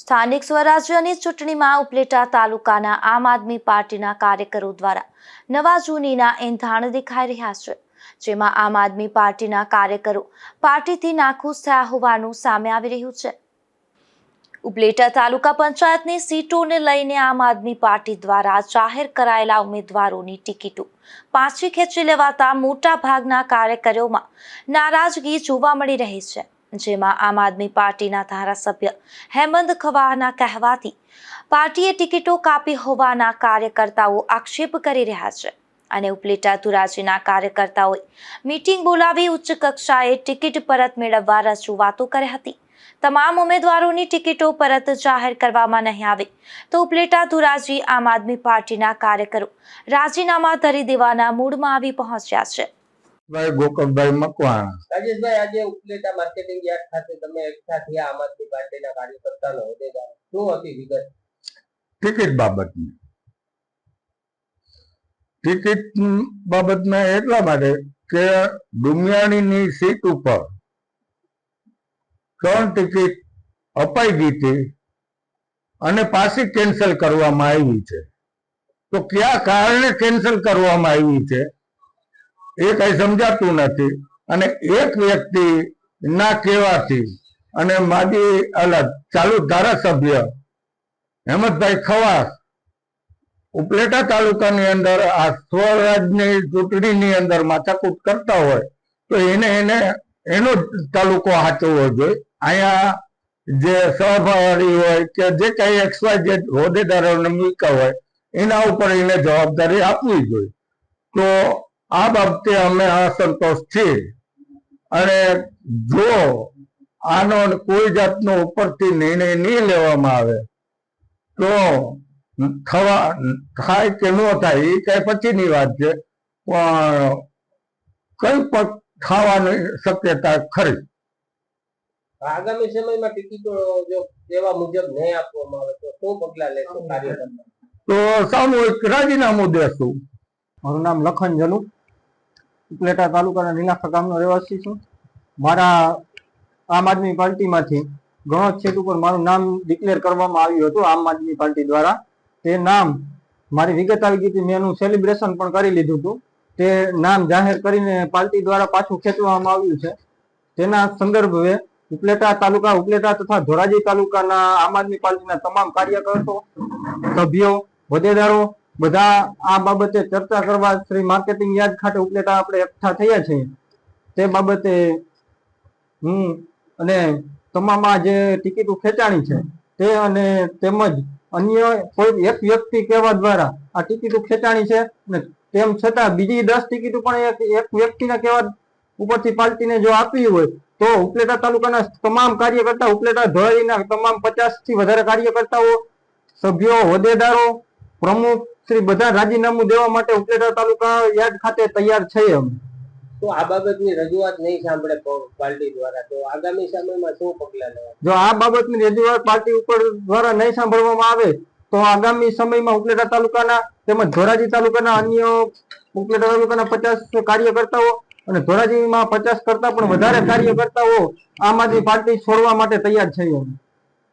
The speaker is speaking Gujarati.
સ્થાનિક સ્વરાજ્યની ચૂંટણીમાં ઉપલેટા તાલુકાના આમ આદમી પાર્ટીના કાર્યકરો દ્વારા નવા જૂનીના એંધાણ દેખાઈ રહ્યા છે, જેમાં આમ આદમી પાર્ટીના કાર્યકરો પાર્ટીથી નાખુશ થયા હોવાનું સામે આવી રહ્યું છે। ઉપલેટા તાલુકા પંચાયતની સીટોને લઈને આમ આદમી પાર્ટી દ્વારા જાહેર કરાયેલા ઉમેદવારોની ટિકિટો પાછી ખેંચી લેવાતા મોટા ભાગના કાર્યકરોમાં નારાજગી જોવા મળી રહી છે, જેમાં આમ આદમી પાર્ટીના ધારાસભ્ય હેમંત ખવાહના કહેવાથી પાર્ટીએ ટિકિટો કાપી હોવાના કાર્યકર્તાઓ આક્ષેપ કરી રહ્યા છે અને ઉપલેટા ધોરાજીના કાર્યકર્તાઓએ મીટિંગ બોલાવી ઉચ્ચ કક્ષાએ ટિકિટ પરત મેળવવા રજૂઆતો કરી હતી। તમામ ઉમેદવારોની ટિકિટો પરત જાહેર કરવામાં નહીં આવે તો ઉપલેટા ધોરાજી આમ આદમી પાર્ટીના કાર્યકરો રાજીનામા ધરી દેવાના મૂડમાં આવી પહોંચ્યા છે। ભાઈ ગોકળભાઈ મકવાણા। રાજેશભાઈ, આજે ઉપલેટા માર્કેટિંગ યાર્ડ ખાતે તમે એકઠા થયા આમ આદમી પાર્ટીના કાર્યકર્તાનો હોદ્દેદાર, શું હતી વિગત? ટિકિટ બાબતની ટિકિટ બાબતમાં એટલા માટે કે ડુમિયાણીની સીટ ઉપર 3 ટિકિટ અપાઈ ગઈ હતી અને પાછી કેન્સલ કરવામાં આવી છે। તો કયા કારણે કેન્સલ કરવામાં આવી છે એ કઈ સમજાતું નથી અને એક વ્યક્તિ ના કહેવાથી અને માજી ચાલુ ધારાસભ્ય હેમંતભાઈ ખવાસ ઉપલેટા તાલુકાની અંદર આ સ્વરાજની ચૂંટણીની અંદર માથાકૂટ કરતા હોય તો એનો તાલુકો સાચવવો જોઈએ। અહીંયા જે સહભાગી હોય કે જે કઈ XYZ હોદ્દેદારોને મૂક્યા હોય એના ઉપર એને જવાબદારી આપવી જોઈએ। તો આ બાબતે અમે અસંતોષ છીએ અને જો આનો કોઈ જાતનો ઉપરથી નિર્ણય નહીં લેવામાં આવે તો થાય કે ન થાય એ કઈ પછીની વાત છે, પણ કઈ પણ થવાની શક્યતા ખરી। આગામી સમયમાં ટિકિટો જો એવા મુજબ નહીં આપવામાં આવે તો શું પગલાં લેશો કાર્યકર્તા? તો સામૂહિક રાજીનામું દેશું। મારું નામ લખન જનુ, ઉપલેટા તાલુકાના નીલાખા ગામનો રહેવાસી છું। મારા આમ આદમી પાર્ટીમાંથી ઘણો સીટ ઉપર મારું નામ ડિક્લેર કરવામાં આવ્યું હતું આમ આદમી પાર્ટી દ્વારા। તે નામ મારી વિગત આવી ગઈ હતી, મેં એનું સેલિબ્રેશન પણ કરી લીધું હતું। તે નામ જાહેર કરીને પાર્ટી દ્વારા પાછું ખેંચવામાં આવ્યું છે। તેના સંદર્ભે ઉપલેટા તાલુકા, ઉપલેટા તથા ધોરાજી તાલુકાના આમ આદમી પાર્ટીના તમામ કાર્યકર્તાઓ, સભ્યો, હોદ્દેદારો બધા આ બાબતે ચર્ચા કરવા શ્રી માર્કેટિંગ યાર્ડ ખાતે ઉપલેટા આપણે એકઠા થયા છીએ। તે બાબતે હું અને તમામ આ જે ટિકિટો ખેંચાણી છે તે અને તેમજ અન્ય કોઈ એક વ્યક્તિ કહેવા દ્વારા આ ટિકિટો ખેંચાણી છે અને તેમ છતાં બીજી 10 ટિકિટો પણ એક વ્યક્તિના કહેવા ઉપરથી પાર્ટીને જો આપવી હોય તો ઉપલેટા તાલુકાના તમામ કાર્યકર્તા, ઉપલેટા ધોરાજીના તમામ 50 થી વધારે કાર્યકર્તાઓ, સભ્યો, હોદ્દેદારો, પ્રમુખ શ્રી બધા રાજીનામું દેવા માટે ઉપલેટા તાલુકા યાર્ડ ખાતે તૈયાર છે। અમે તો આ બાબતની રજૂઆત નહીં સાંભળે પાર્ટી દ્વારા તો આગામી સમયમાં શું પગલાં લેવા? જો આ બાબતની રજૂઆત પાર્ટી ઉપર દ્વારા નહીં સાંભળવામાં આવે તો આગામી સમયમાં ઉપલેટા તાલુકાના તેમજ ધોરાજી તાલુકાના અન્ય ઉપલેટા તાલુકાના 50 કાર્યકર્તાઓ અને ધોરાજીમાં 50 કરતા પણ વધારે કાર્યકર્તાઓ આમ આદમી પાર્ટી છોડવા માટે તૈયાર છે।